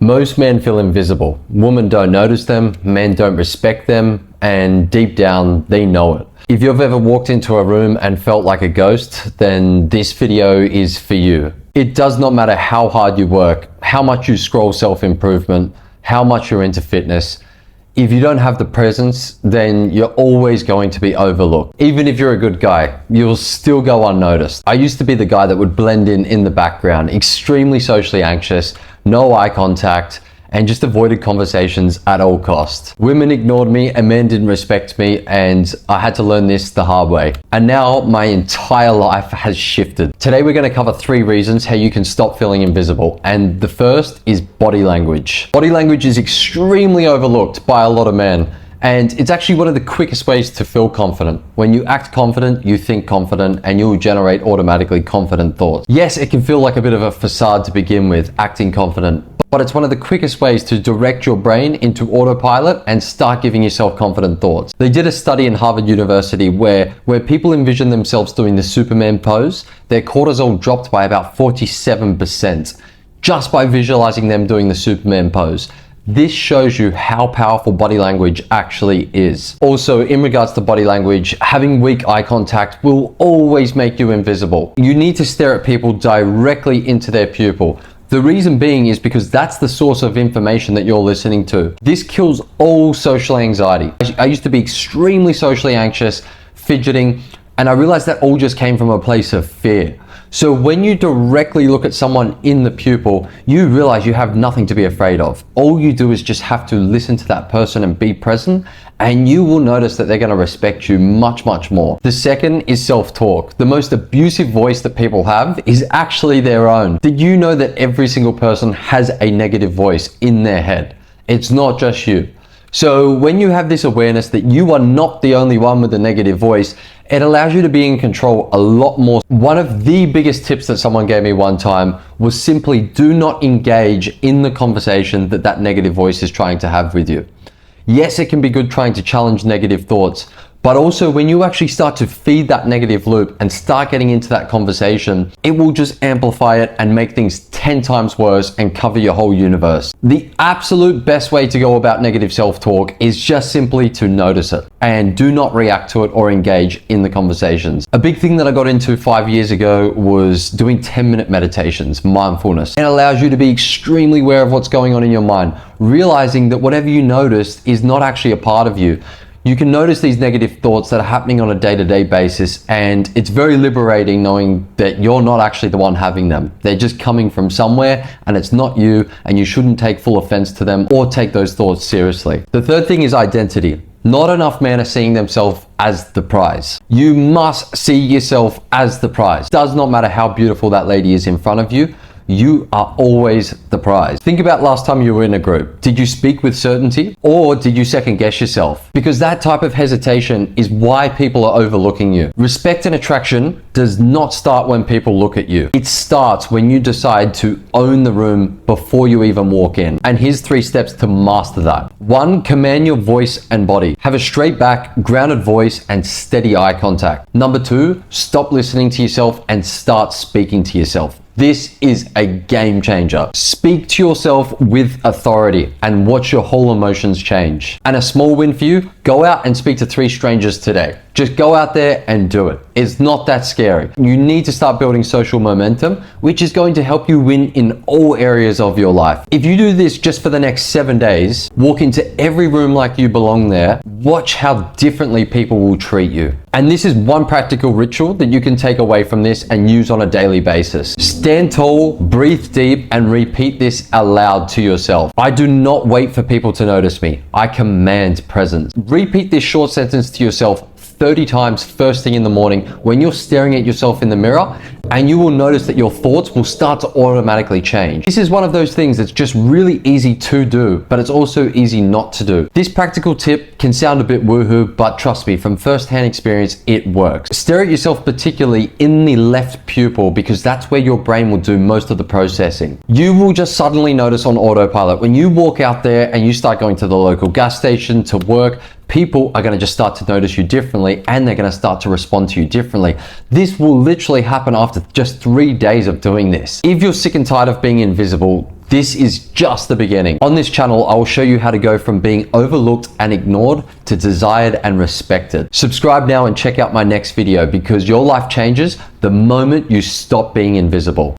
Most men feel invisible. Women don't notice them, men don't respect them, and deep down, they know it. If you've ever walked into a room and felt like a ghost, then this video is for you. It does not matter how hard you work, how much you scroll self-improvement, how much you're into fitness. If you don't have the presence, then you're always going to be overlooked. Even if you're a good guy, you'll still go unnoticed. I used to be the guy that would blend in the background, extremely socially anxious, no eye contact, and just avoided conversations at all costs. Women ignored me and men didn't respect me, and I had to learn this the hard way. And now my entire life has shifted. Today we're going to cover 3 reasons how you can stop feeling invisible. And the first is body language. Body language is extremely overlooked by a lot of men. And it's actually one of the quickest ways to feel confident. When you act confident, you think confident, and you'll generate automatically confident thoughts. Yes, it can feel like a bit of a facade to begin with, acting confident, but it's one of the quickest ways to direct your brain into autopilot and start giving yourself confident thoughts. They did a study in Harvard University where people envisioned themselves doing the Superman pose, their cortisol dropped by about 47% just by visualizing them doing the Superman pose. This shows you how powerful body language actually is. Also, in regards to body language, having weak eye contact will always make you invisible. You need to stare at people directly into their pupil. The reason being is because that's the source of information that you're listening to. This kills all social anxiety. I used to be extremely socially anxious, fidgeting, and I realized that all just came from a place of fear. So when you directly look at someone in the pupil, you realize you have nothing to be afraid of. All you do is just have to listen to that person and be present, and you will notice that they're going to respect you much, much more. The second is self-talk. The most abusive voice that people have is actually their own. Did you know that every single person has a negative voice in their head? It's not just you. So when you have this awareness that you are not the only one with a negative voice, it allows you to be in control a lot more. One of the biggest tips that someone gave me one time was simply do not engage in the conversation that negative voice is trying to have with you. Yes, it can be good trying to challenge negative thoughts, but also when you actually start to feed that negative loop and start getting into that conversation, it will just amplify it and make things 10 times worse and cover your whole universe. The absolute best way to go about negative self-talk is just simply to notice it and do not react to it or engage in the conversations. A big thing that I got into 5 years ago was doing 10-minute meditations, mindfulness. It allows you to be extremely aware of what's going on in your mind, realizing that whatever you noticed is not actually a part of you. You can notice these negative thoughts that are happening on a day-to-day basis, and it's very liberating knowing that you're not actually the one having them. They're just coming from somewhere and it's not you, and you shouldn't take full offense to them or take those thoughts seriously. The third thing is identity. Not enough men are seeing themselves as the prize. You must see yourself as the prize. Does not matter how beautiful that lady is in front of you. You are always the prize. Think about last time you were in a group. Did you speak with certainty or did you second guess yourself? Because that type of hesitation is why people are overlooking you. Respect and attraction does not start when people look at you. It starts when you decide to own the room before you even walk in. And here's 3 steps to master that. 1, command your voice and body. Have a straight back, grounded voice and steady eye contact. Number 2, stop listening to yourself and start speaking to yourself. This is a game changer. Speak to yourself with authority and watch your whole emotions change. And a small win for you, go out and speak to 3 strangers today. Just go out there and do it. It's not that scary. You need to start building social momentum, which is going to help you win in all areas of your life. If you do this just for the next 7 days, walk into every room like you belong there, watch how differently people will treat you. And this is one practical ritual that you can take away from this and use on a daily basis. Stand tall, breathe deep, and repeat this aloud to yourself. I do not wait for people to notice me. I command presence. Repeat this short sentence to yourself 30 times first thing in the morning when you're staring at yourself in the mirror, and you will notice that your thoughts will start to automatically change. This is one of those things that's just really easy to do, but it's also easy not to do. This practical tip can sound a bit woohoo, but trust me, from first-hand experience, it works. Stare at yourself particularly in the left pupil because that's where your brain will do most of the processing. You will just suddenly notice on autopilot when you walk out there and you start going to the local gas station, to work, people are going to just start to notice you differently and they're going to start to respond to you differently. This will literally happen after just 3 days of doing this. If you're sick and tired of being invisible, This is just the beginning. On this channel, I will show you how to go from being overlooked and ignored to desired and respected. Subscribe now and check out my next video because your life changes the moment you stop being invisible.